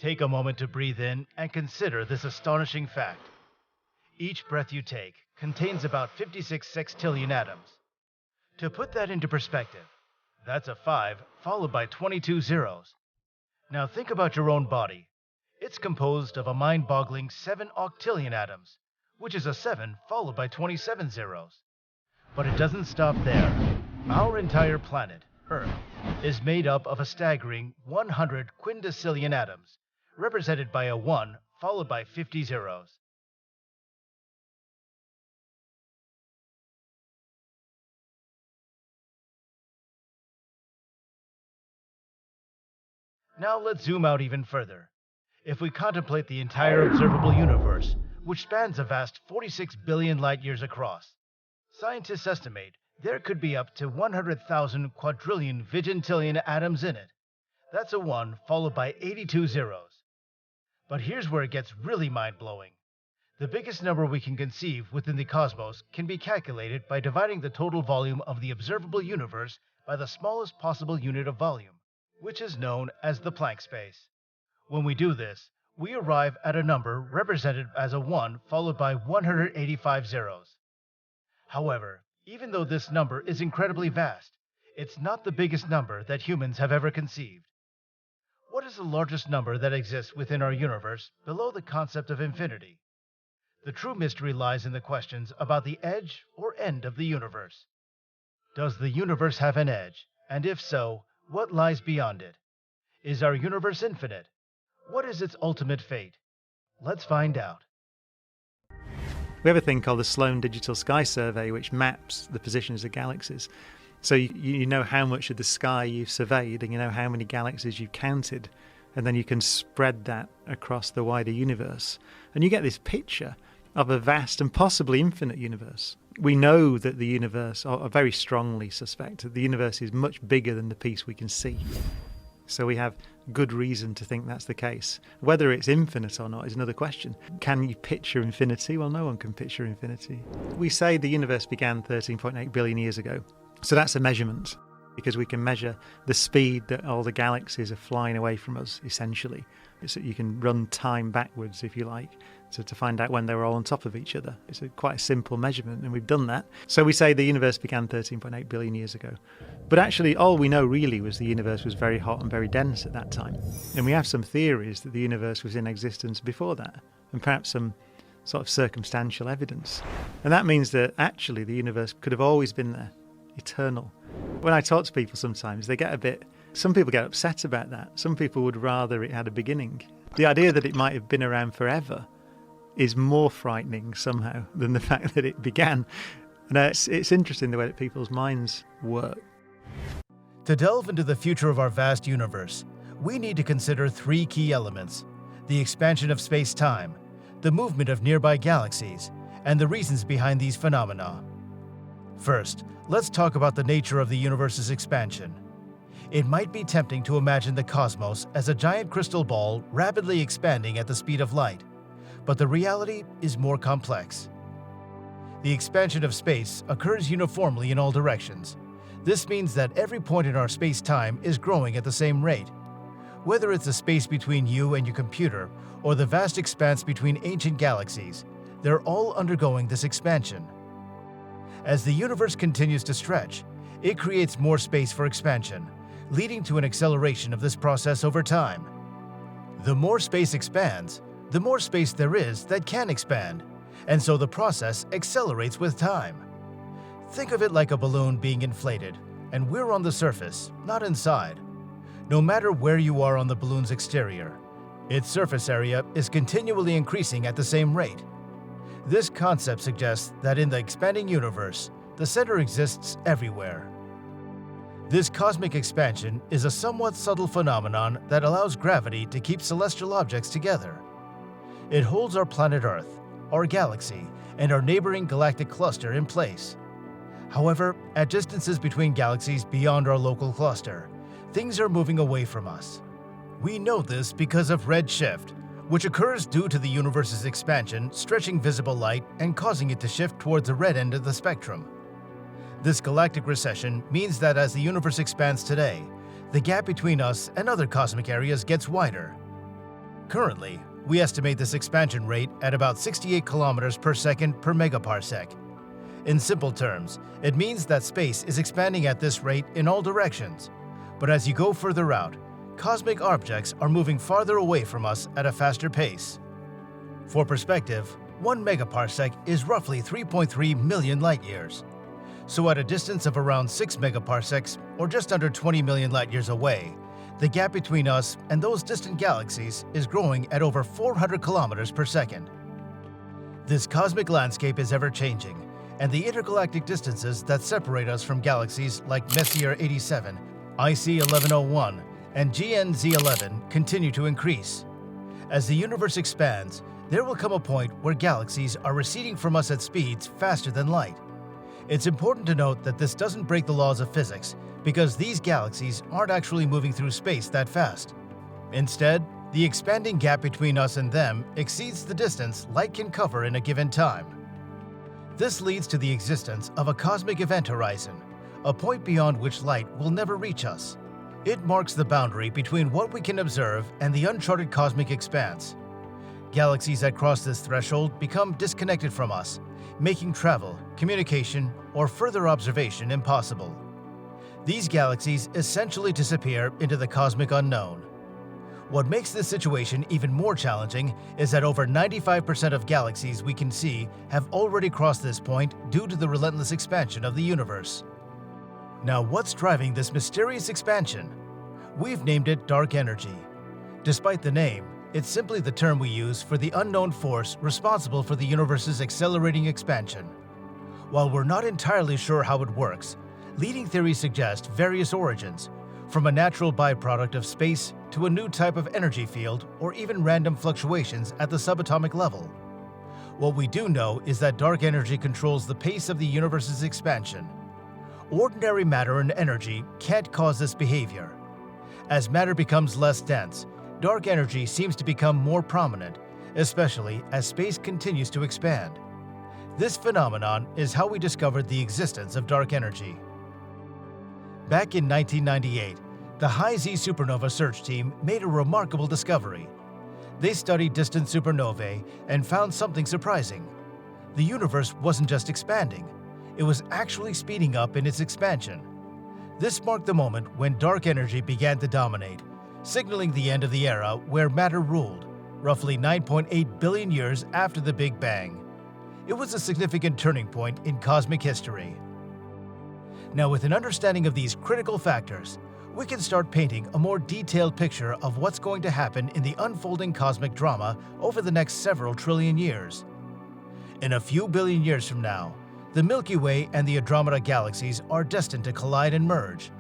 Take a moment to breathe in and consider this astonishing fact. Each breath you take contains about 56 sextillion atoms. To put that into perspective, that's a 5 followed by 22 zeros. Now think about your own body. It's composed of a mind-boggling 7 octillion atoms, which is a 7 followed by 27 zeros. But it doesn't stop there. Our entire planet, Earth, is made up of a staggering 100 quindecillion atoms, represented by a 1 followed by 50 zeros. Now let's zoom out even further. If we contemplate the entire observable universe, which spans a vast 46 billion light-years across, scientists estimate there could be up to 100,000 quadrillion vigintillion atoms in it. That's a 1 followed by 82 zeros. But here's where it gets really mind-blowing. The biggest number we can conceive within the cosmos can be calculated by dividing the total volume of the observable universe by the smallest possible unit of volume, which is known as the Planck space. When we do this, we arrive at a number represented as a 1 followed by 185 zeros. However, even though this number is incredibly vast, it's not the biggest number that humans have ever conceived. What is the largest number that exists within our universe below the concept of infinity? The true mystery lies in the questions about the edge or end of the universe. Does the universe have an edge? And if so, what lies beyond it? Is our universe infinite? What is its ultimate fate? Let's find out. We have a thing called the Sloan Digital Sky Survey, which maps the positions of galaxies. So you know how much of the sky you've surveyed, and you know how many galaxies you've counted, and then you can spread that across the wider universe. And you get this picture of a vast and possibly infinite universe. We know that the universe, or very strongly suspect, that the universe is much bigger than the piece we can see. So we have good reason to think that's the case. Whether it's infinite or not is another question. Can you picture infinity? Well, no one can picture infinity. We say the universe began 13.8 billion years ago. So that's a measurement, because we can measure the speed that all the galaxies are flying away from us, essentially. So you can run time backwards, if you like, to find out when they were all on top of each other. It's quite a simple measurement, and we've done that. So we say the universe began 13.8 billion years ago. But actually, all we know really was the universe was very hot and very dense at that time. And we have some theories that the universe was in existence before that, and perhaps some sort of circumstantial evidence. And that means that actually the universe could have always been there, eternal. When I talk to people sometimes, some people get upset about that. Some people would rather it had a beginning. The idea that it might have been around forever is more frightening somehow than the fact that it began. And it's interesting the way that people's minds work. To delve into the future of our vast universe, we need to consider 3 key elements: the expansion of space-time, the movement of nearby galaxies, and the reasons behind these phenomena. First, let's talk about the nature of the universe's expansion. It might be tempting to imagine the cosmos as a giant crystal ball rapidly expanding at the speed of light, but the reality is more complex. The expansion of space occurs uniformly in all directions. This means that every point in our space-time is growing at the same rate. Whether it's the space between you and your computer or the vast expanse between ancient galaxies, they're all undergoing this expansion. As the universe continues to stretch, it creates more space for expansion, leading to an acceleration of this process over time. The more space expands, the more space there is that can expand, and so the process accelerates with time. Think of it like a balloon being inflated, and we're on the surface, not inside. No matter where you are on the balloon's exterior, its surface area is continually increasing at the same rate. This concept suggests that in the expanding universe, the center exists everywhere. This cosmic expansion is a somewhat subtle phenomenon that allows gravity to keep celestial objects together. It holds our planet Earth, our galaxy, and our neighboring galactic cluster in place. However, at distances between galaxies beyond our local cluster, things are moving away from us. We know this because of redshift, which occurs due to the universe's expansion stretching visible light and causing it to shift towards the red end of the spectrum. This galactic recession means that as the universe expands today, the gap between us and other cosmic areas gets wider. Currently, we estimate this expansion rate at about 68 kilometers per second per megaparsec. In simple terms, it means that space is expanding at this rate in all directions. But as you go further out, cosmic objects are moving farther away from us at a faster pace. For perspective, 1 megaparsec is roughly 3.3 million light-years. So at a distance of around 6 megaparsecs, or just under 20 million light-years away, the gap between us and those distant galaxies is growing at over 400 kilometers per second. This cosmic landscape is ever-changing, and the intergalactic distances that separate us from galaxies like Messier 87, IC 1101, and GNZ 11 continue to increase. As the universe expands, there will come a point where galaxies are receding from us at speeds faster than light. It's important to note that this doesn't break the laws of physics, because these galaxies aren't actually moving through space that fast. Instead, the expanding gap between us and them exceeds the distance light can cover in a given time. This leads to the existence of a cosmic event horizon, a point beyond which light will never reach us. It marks the boundary between what we can observe and the uncharted cosmic expanse. Galaxies that cross this threshold become disconnected from us, making travel, communication, or further observation impossible. These galaxies essentially disappear into the cosmic unknown. What makes this situation even more challenging is that over 95% of galaxies we can see have already crossed this point due to the relentless expansion of the universe. Now, what's driving this mysterious expansion? We've named it dark energy. Despite the name, it's simply the term we use for the unknown force responsible for the universe's accelerating expansion. While we're not entirely sure how it works, leading theories suggest various origins, from a natural byproduct of space to a new type of energy field or even random fluctuations at the subatomic level. What we do know is that dark energy controls the pace of the universe's expansion. Ordinary matter and energy can't cause this behavior. As matter becomes less dense, dark energy seems to become more prominent, especially as space continues to expand. This phenomenon is how we discovered the existence of dark energy. Back in 1998, the HIGGS supernova search team made a remarkable discovery. They studied distant supernovae and found something surprising. The universe wasn't just expanding, it was actually speeding up in its expansion. This marked the moment when dark energy began to dominate, signaling the end of the era where matter ruled, roughly 9.8 billion years after the Big Bang. It was a significant turning point in cosmic history. Now, with an understanding of these critical factors, we can start painting a more detailed picture of what's going to happen in the unfolding cosmic drama over the next several trillion years. In a few billion years from now, the Milky Way and the Andromeda galaxies are destined to collide and merge.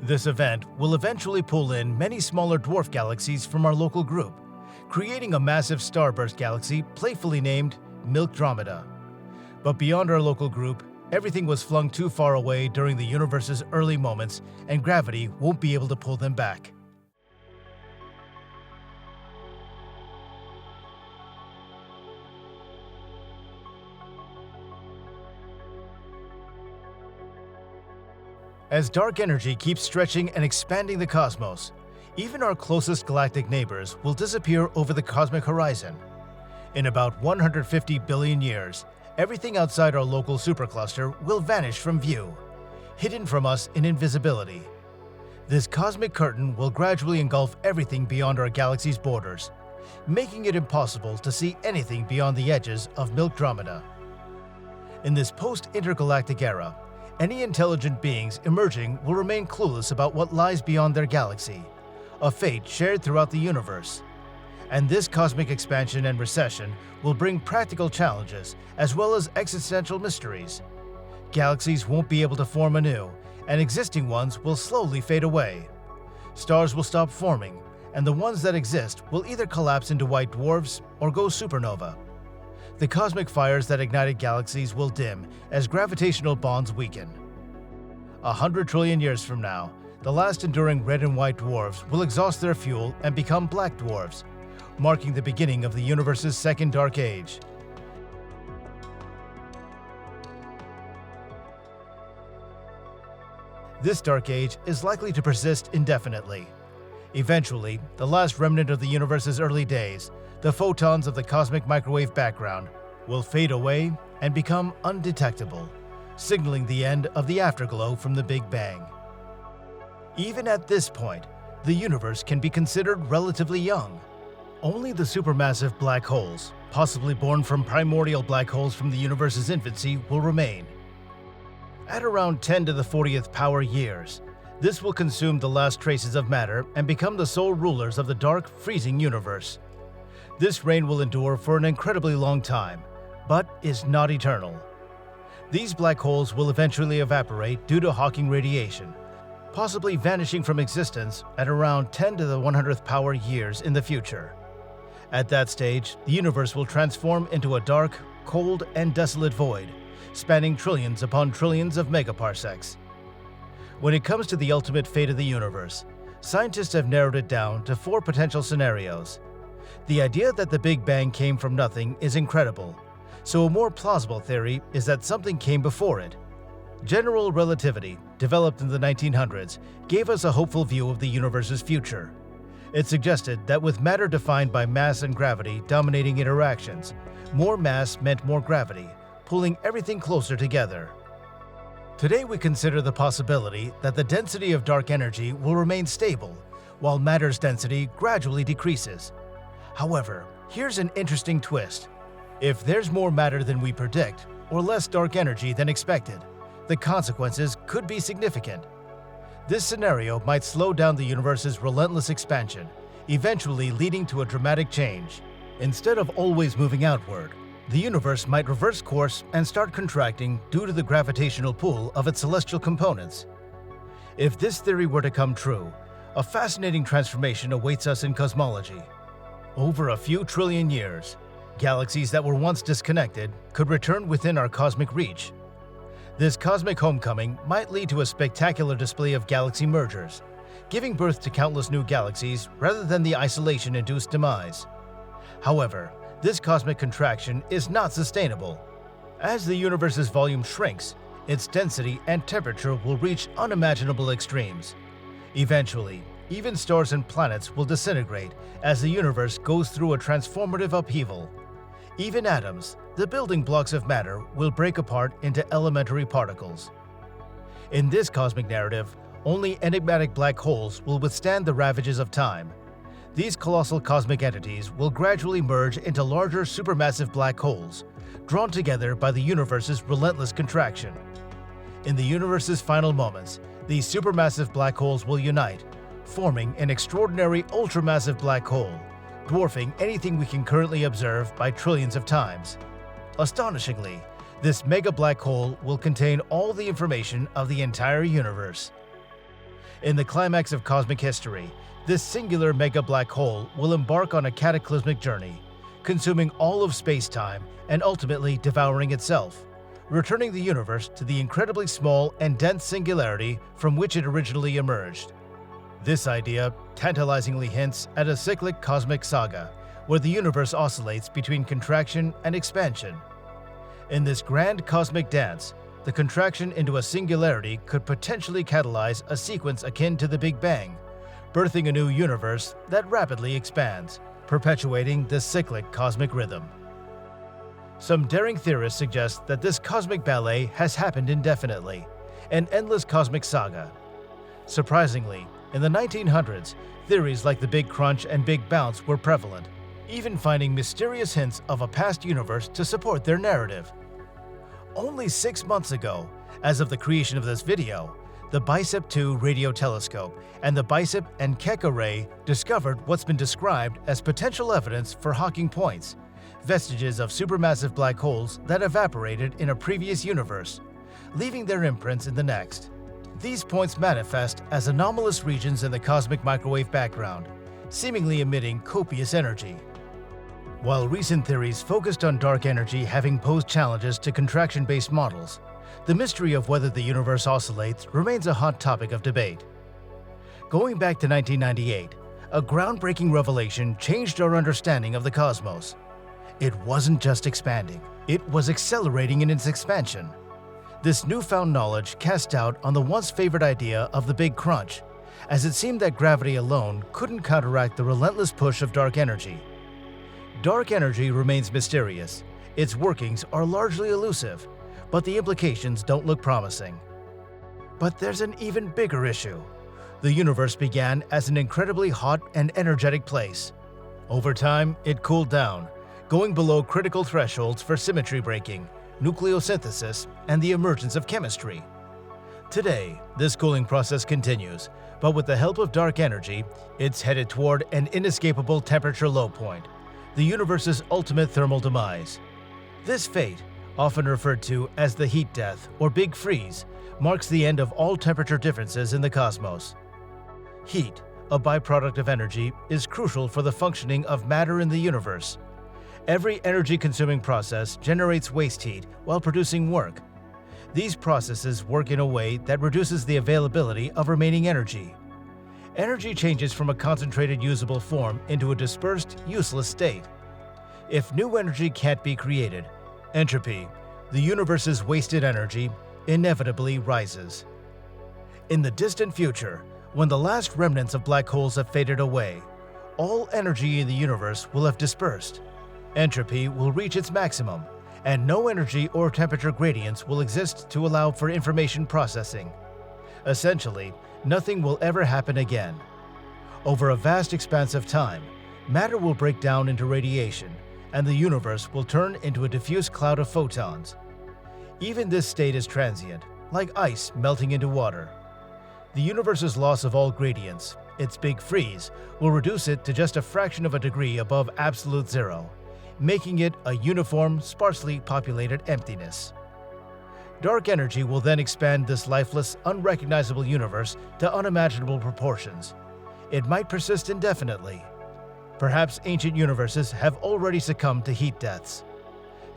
This event will eventually pull in many smaller dwarf galaxies from our local group, creating a massive starburst galaxy playfully named Milkdromeda. But beyond our local group, everything was flung too far away during the universe's early moments, and gravity won't be able to pull them back. As dark energy keeps stretching and expanding the cosmos, even our closest galactic neighbors will disappear over the cosmic horizon. In about 150 billion years, everything outside our local supercluster will vanish from view, hidden from us in invisibility. This cosmic curtain will gradually engulf everything beyond our galaxy's borders, making it impossible to see anything beyond the edges of Milkdromeda. In this post-intergalactic era, any intelligent beings emerging will remain clueless about what lies beyond their galaxy, a fate shared throughout the universe. And this cosmic expansion and recession will bring practical challenges as well as existential mysteries. Galaxies won't be able to form anew, and existing ones will slowly fade away. Stars will stop forming, and the ones that exist will either collapse into white dwarfs or go supernova. The cosmic fires that ignited galaxies will dim as gravitational bonds weaken. 100 trillion years from now, the last enduring red and white dwarfs will exhaust their fuel and become black dwarfs, marking the beginning of the universe's second dark age. This dark age is likely to persist indefinitely. Eventually, the last remnant of the universe's early days, the photons of the cosmic microwave background, will fade away and become undetectable, signaling the end of the afterglow from the Big Bang. Even at this point, the universe can be considered relatively young. Only the supermassive black holes, possibly born from primordial black holes from the universe's infancy, will remain. At around 10 to the 40th power years, this will consume the last traces of matter and become the sole rulers of the dark, freezing universe. This reign will endure for an incredibly long time, but is not eternal. These black holes will eventually evaporate due to Hawking radiation, possibly vanishing from existence at around 10 to the 100th power years in the future. At that stage, the universe will transform into a dark, cold, and desolate void, spanning trillions upon trillions of megaparsecs. When it comes to the ultimate fate of the universe, scientists have narrowed it down to 4 potential scenarios. The idea that the Big Bang came from nothing is incredible, so a more plausible theory is that something came before it. General relativity, developed in the 1900s, gave us a hopeful view of the universe's future. It suggested that with matter defined by mass and gravity dominating interactions, more mass meant more gravity, pulling everything closer together. Today we consider the possibility that the density of dark energy will remain stable, while matter's density gradually decreases. However, here's an interesting twist. If there's more matter than we predict, or less dark energy than expected, the consequences could be significant. This scenario might slow down the universe's relentless expansion, eventually leading to a dramatic change. Instead of always moving outward, the universe might reverse course and start contracting due to the gravitational pull of its celestial components. If this theory were to come true, a fascinating transformation awaits us in cosmology. Over a few trillion years, galaxies that were once disconnected could return within our cosmic reach. This cosmic homecoming might lead to a spectacular display of galaxy mergers, giving birth to countless new galaxies rather than the isolation-induced demise. However, this cosmic contraction is not sustainable. As the universe's volume shrinks, its density and temperature will reach unimaginable extremes. Eventually, even stars and planets will disintegrate as the universe goes through a transformative upheaval. Even atoms, the building blocks of matter, will break apart into elementary particles. In this cosmic narrative, only enigmatic black holes will withstand the ravages of time. These colossal cosmic entities will gradually merge into larger supermassive black holes, drawn together by the universe's relentless contraction. In the universe's final moments, these supermassive black holes will unite, forming an extraordinary ultramassive black hole, dwarfing anything we can currently observe by trillions of times. Astonishingly, this mega black hole will contain all the information of the entire universe. In the climax of cosmic history, this singular mega black hole will embark on a cataclysmic journey, consuming all of space-time and ultimately devouring itself, returning the universe to the incredibly small and dense singularity from which it originally emerged. This idea tantalizingly hints at a cyclic cosmic saga, where the universe oscillates between contraction and expansion. In this grand cosmic dance, the contraction into a singularity could potentially catalyze a sequence akin to the Big Bang, birthing a new universe that rapidly expands, perpetuating this cyclic cosmic rhythm. Some daring theorists suggest that this cosmic ballet has happened indefinitely, an endless cosmic saga. Surprisingly, in the 1900s, theories like the Big Crunch and Big Bounce were prevalent, even finding mysterious hints of a past universe to support their narrative. Only 6 months ago, as of the creation of this video, the BICEP 2 radio telescope and the BICEP and Keck array discovered what's been described as potential evidence for Hawking points, vestiges of supermassive black holes that evaporated in a previous universe, leaving their imprints in the next. These points manifest as anomalous regions in the cosmic microwave background, seemingly emitting copious energy. While recent theories focused on dark energy having posed challenges to contraction-based models, the mystery of whether the universe oscillates remains a hot topic of debate. Going back to 1998, a groundbreaking revelation changed our understanding of the cosmos. It wasn't just expanding, it was accelerating in its expansion. This newfound knowledge cast doubt on the once favored idea of the Big Crunch, as it seemed that gravity alone couldn't counteract the relentless push of dark energy. Dark energy remains mysterious. Its workings are largely elusive, but the implications don't look promising. But there's an even bigger issue. The universe began as an incredibly hot and energetic place. Over time, it cooled down, going below critical thresholds for symmetry breaking, nucleosynthesis, and the emergence of chemistry. Today, this cooling process continues, but with the help of dark energy, it's headed toward an inescapable temperature low point, the universe's ultimate thermal demise. This fate, often referred to as the heat death or big freeze, marks the end of all temperature differences in the cosmos. Heat, a byproduct of energy, is crucial for the functioning of matter in the universe. Every energy-consuming process generates waste heat while producing work. These processes work in a way that reduces the availability of remaining energy. Energy changes from a concentrated usable form into a dispersed, useless state. If new energy can't be created, entropy, the universe's wasted energy, inevitably rises. In the distant future, when the last remnants of black holes have faded away, all energy in the universe will have dispersed. Entropy will reach its maximum, and no energy or temperature gradients will exist to allow for information processing. Essentially, nothing will ever happen again. Over a vast expanse of time, matter will break down into radiation, and the universe will turn into a diffuse cloud of photons. Even this state is transient, like ice melting into water. The universe's loss of all gradients, its big freeze, will reduce it to just a fraction of a degree above absolute zero, making it a uniform, sparsely populated emptiness. Dark energy will then expand this lifeless, unrecognizable universe to unimaginable proportions. It might persist indefinitely. Perhaps ancient universes have already succumbed to heat deaths.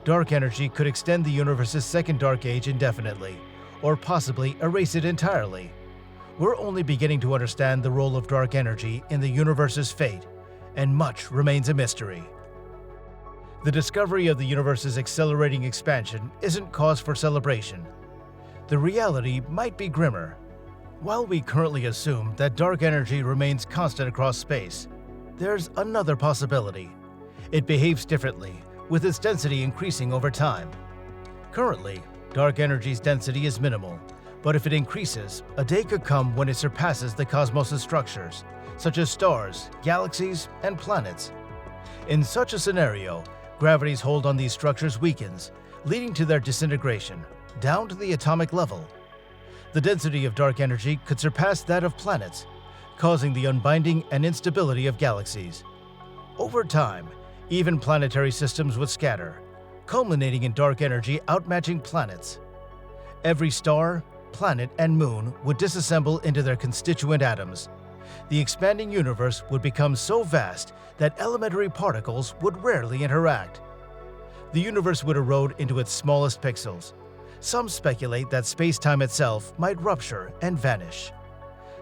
Dark energy could extend the universe's second dark age indefinitely, or possibly erase it entirely. We're only beginning to understand the role of dark energy in the universe's fate, and much remains a mystery. The discovery of the universe's accelerating expansion isn't cause for celebration. The reality might be grimmer. While we currently assume that dark energy remains constant across space, there's another possibility. It behaves differently, with its density increasing over time. Currently, dark energy's density is minimal, but if it increases, a day could come when it surpasses the cosmos's structures, such as stars, galaxies, and planets. In such a scenario, gravity's hold on these structures weakens, leading to their disintegration, down to the atomic level. The density of dark energy could surpass that of planets, causing the unbinding and instability of galaxies. Over time, even planetary systems would scatter, culminating in dark energy outmatching planets. Every star, planet, and moon would disassemble into their constituent atoms. The expanding universe would become so vast that elementary particles would rarely interact. The universe would erode into its smallest pixels. Some speculate that space-time itself might rupture and vanish.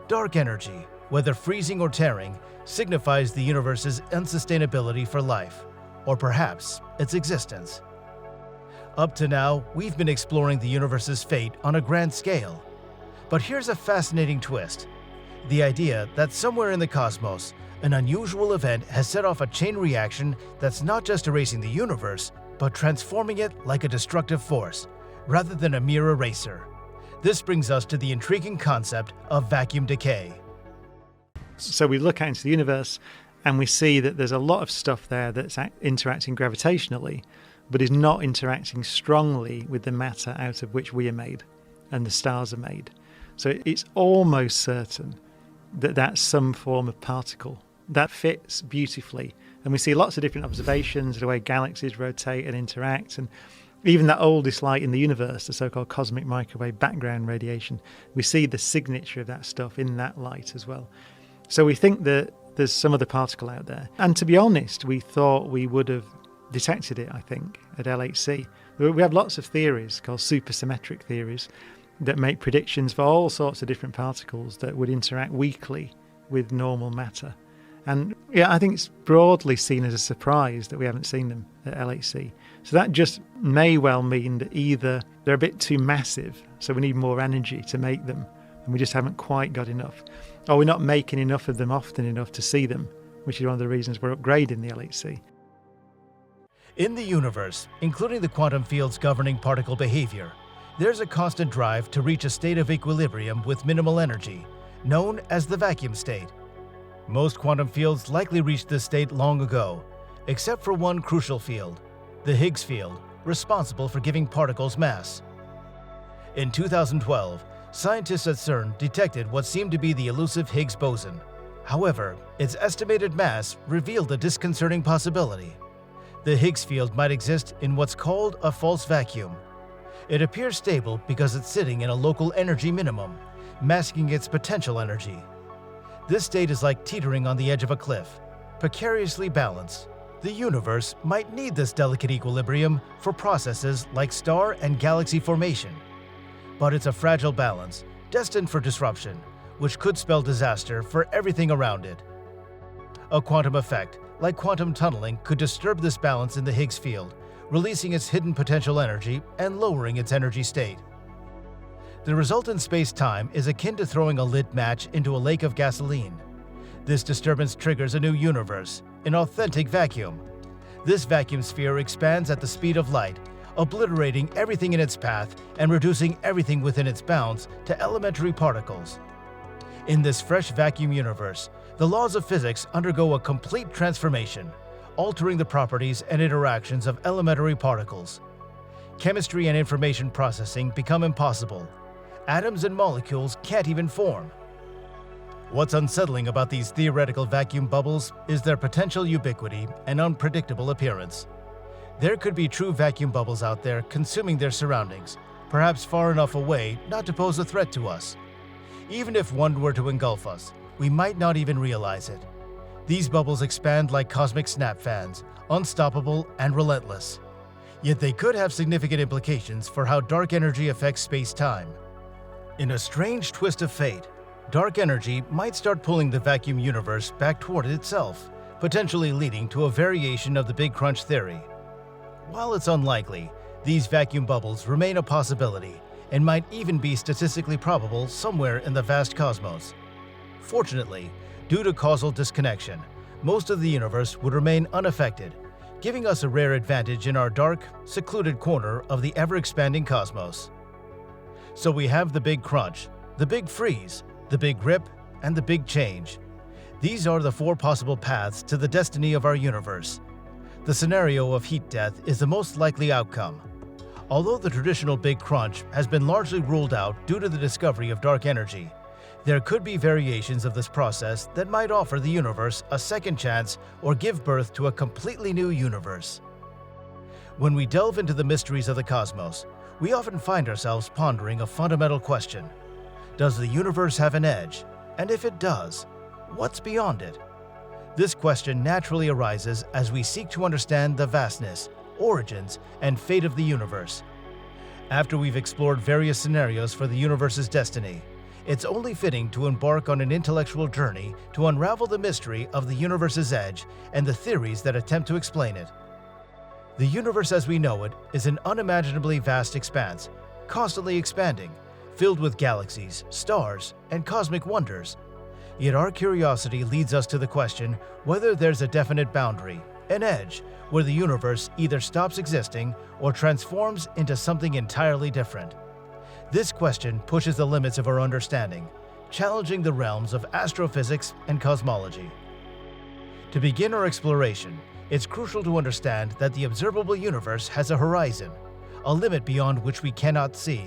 Dark energy, whether freezing or tearing, signifies the universe's unsustainability for life, or perhaps its existence. Up to now, we've been exploring the universe's fate on a grand scale. But here's a fascinating twist. The idea that somewhere in the cosmos, an unusual event has set off a chain reaction that's not just erasing the universe, but transforming it like a destructive force, rather than a mere eraser. This brings us to the intriguing concept of vacuum decay. So we look out into the universe and we see that there's a lot of stuff there that's interacting gravitationally, but is not interacting strongly with the matter out of which we are made and the stars are made. So it's almost certain that that's some form of particle that fits beautifully. And we see lots of different observations of the way galaxies rotate and interact, and even that oldest light in the universe, the so-called cosmic microwave background radiation, we see the signature of that stuff in that light as well. So we think that there's some other particle out there. And to be honest, we thought we would have detected it, I think, at LHC. We have lots of theories called supersymmetric theories that make predictions for all sorts of different particles that would interact weakly with normal matter. And yeah, I think it's broadly seen as a surprise that we haven't seen them at LHC. So that just may well mean that either they're a bit too massive, so we need more energy to make them, and we just haven't quite got enough. Or we're not making enough of them often enough to see them, which is one of the reasons we're upgrading the LHC. In the universe, including the quantum fields governing particle behavior, there's a constant drive to reach a state of equilibrium with minimal energy, known as the vacuum state. Most quantum fields likely reached this state long ago, except for one crucial field, the Higgs field, responsible for giving particles mass. In 2012, scientists at CERN detected what seemed to be the elusive Higgs boson. However, its estimated mass revealed a disconcerting possibility. The Higgs field might exist in what's called a false vacuum. It appears stable because it's sitting in a local energy minimum, masking its potential energy. This state is like teetering on the edge of a cliff, precariously balanced. The universe might need this delicate equilibrium for processes like star and galaxy formation. But it's a fragile balance, destined for disruption, which could spell disaster for everything around it. A quantum effect, like quantum tunneling, could disturb this balance in the Higgs field, releasing its hidden potential energy and lowering its energy state. The result in space-time is akin to throwing a lit match into a lake of gasoline. This disturbance triggers a new universe, an authentic vacuum. This vacuum sphere expands at the speed of light, obliterating everything in its path and reducing everything within its bounds to elementary particles. In this fresh vacuum universe, the laws of physics undergo a complete transformation, altering the properties and interactions of elementary particles. Chemistry and information processing become impossible. Atoms and molecules can't even form. What's unsettling about these theoretical vacuum bubbles is their potential ubiquity and unpredictable appearance. There could be true vacuum bubbles out there consuming their surroundings, perhaps far enough away not to pose a threat to us. Even if one were to engulf us, we might not even realize it. These bubbles expand like cosmic snap fans, unstoppable and relentless. Yet they could have significant implications for how dark energy affects space-time. In a strange twist of fate, dark energy might start pulling the vacuum universe back toward itself, potentially leading to a variation of the Big Crunch theory. While it's unlikely, these vacuum bubbles remain a possibility and might even be statistically probable somewhere in the vast cosmos. Fortunately, due to causal disconnection, most of the universe would remain unaffected, giving us a rare advantage in our dark, secluded corner of the ever-expanding cosmos. So we have the Big Crunch, the Big Freeze, the Big Rip, and the Big Change. These are the four possible paths to the destiny of our universe. The scenario of heat death is the most likely outcome. Although the traditional Big Crunch has been largely ruled out due to the discovery of dark energy, there could be variations of this process that might offer the universe a second chance or give birth to a completely new universe. When we delve into the mysteries of the cosmos, we often find ourselves pondering a fundamental question. Does the universe have an edge? And if it does, what's beyond it? This question naturally arises as we seek to understand the vastness, origins, and fate of the universe. After we've explored various scenarios for the universe's destiny, it's only fitting to embark on an intellectual journey to unravel the mystery of the universe's edge and the theories that attempt to explain it. The universe as we know it is an unimaginably vast expanse, constantly expanding, filled with galaxies, stars, and cosmic wonders. Yet our curiosity leads us to the question whether there's a definite boundary, an edge, where the universe either stops existing or transforms into something entirely different. This question pushes the limits of our understanding, challenging the realms of astrophysics and cosmology. To begin our exploration, it's crucial to understand that the observable universe has a horizon, a limit beyond which we cannot see.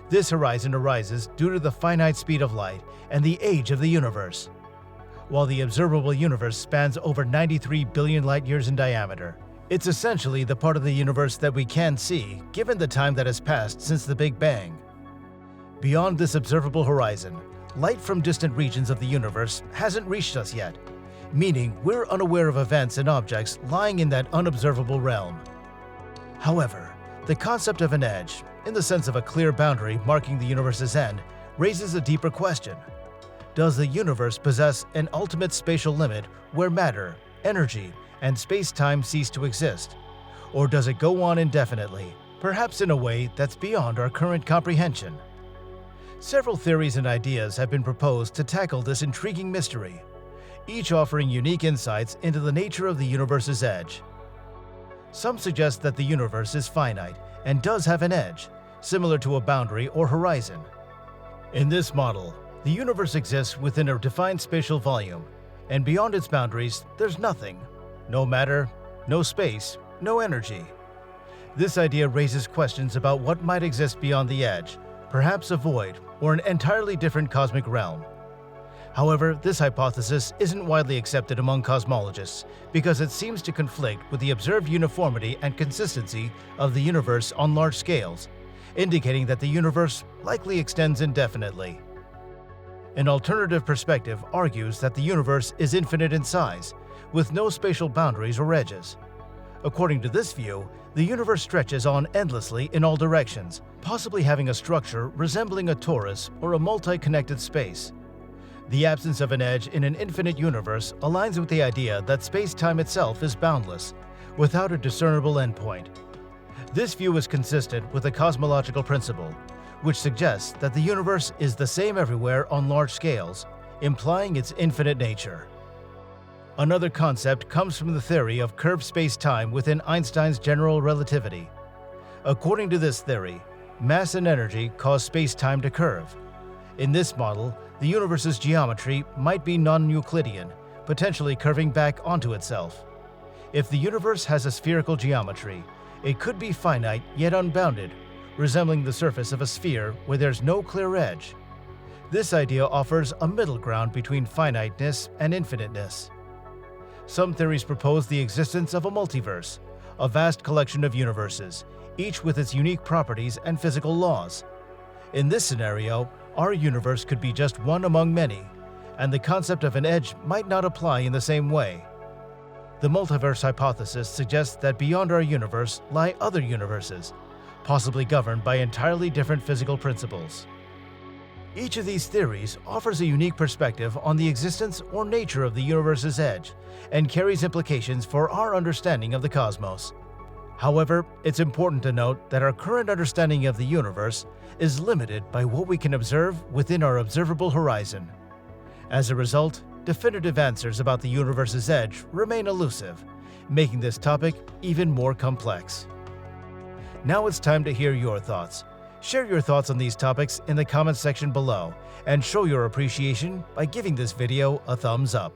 This horizon arises due to the finite speed of light and the age of the universe. While the observable universe spans over 93 billion light-years in diameter, it's essentially the part of the universe that we can see, given the time that has passed since the Big Bang. Beyond this observable horizon, light from distant regions of the universe hasn't reached us yet, meaning we're unaware of events and objects lying in that unobservable realm. However, the concept of an edge, in the sense of a clear boundary marking the universe's end, raises a deeper question. Does the universe possess an ultimate spatial limit where matter, energy, and space-time cease to exist? Or does it go on indefinitely, perhaps in a way that's beyond our current comprehension? Several theories and ideas have been proposed to tackle this intriguing mystery, each offering unique insights into the nature of the universe's edge. Some suggest that the universe is finite and does have an edge, similar to a boundary or horizon. In this model, the universe exists within a defined spatial volume, and beyond its boundaries, there's nothing. No matter, no space, no energy. This idea raises questions about what might exist beyond the edge, perhaps a void or an entirely different cosmic realm. However, this hypothesis isn't widely accepted among cosmologists because it seems to conflict with the observed uniformity and consistency of the universe on large scales, indicating that the universe likely extends indefinitely. An alternative perspective argues that the universe is infinite in size, with no spatial boundaries or edges. According to this view, the universe stretches on endlessly in all directions, possibly having a structure resembling a torus or a multi-connected space. The absence of an edge in an infinite universe aligns with the idea that space-time itself is boundless, without a discernible endpoint. This view is consistent with the cosmological principle, which suggests that the universe is the same everywhere on large scales, implying its infinite nature. Another concept comes from the theory of curved space-time within Einstein's general relativity. According to this theory, mass and energy cause space-time to curve. In this model, the universe's geometry might be non-Euclidean, potentially curving back onto itself. If the universe has a spherical geometry, it could be finite yet unbounded, resembling the surface of a sphere where there's no clear edge. This idea offers a middle ground between finiteness and infiniteness. Some theories propose the existence of a multiverse, a vast collection of universes, each with its unique properties and physical laws. In this scenario, our universe could be just one among many, and the concept of an edge might not apply in the same way. The multiverse hypothesis suggests that beyond our universe lie other universes, possibly governed by entirely different physical principles. Each of these theories offers a unique perspective on the existence or nature of the universe's edge and carries implications for our understanding of the cosmos. However, it's important to note that our current understanding of the universe is limited by what we can observe within our observable horizon. As a result, definitive answers about the universe's edge remain elusive, making this topic even more complex. Now it's time to hear your thoughts. Share your thoughts on these topics in the comments section below and show your appreciation by giving this video a thumbs up.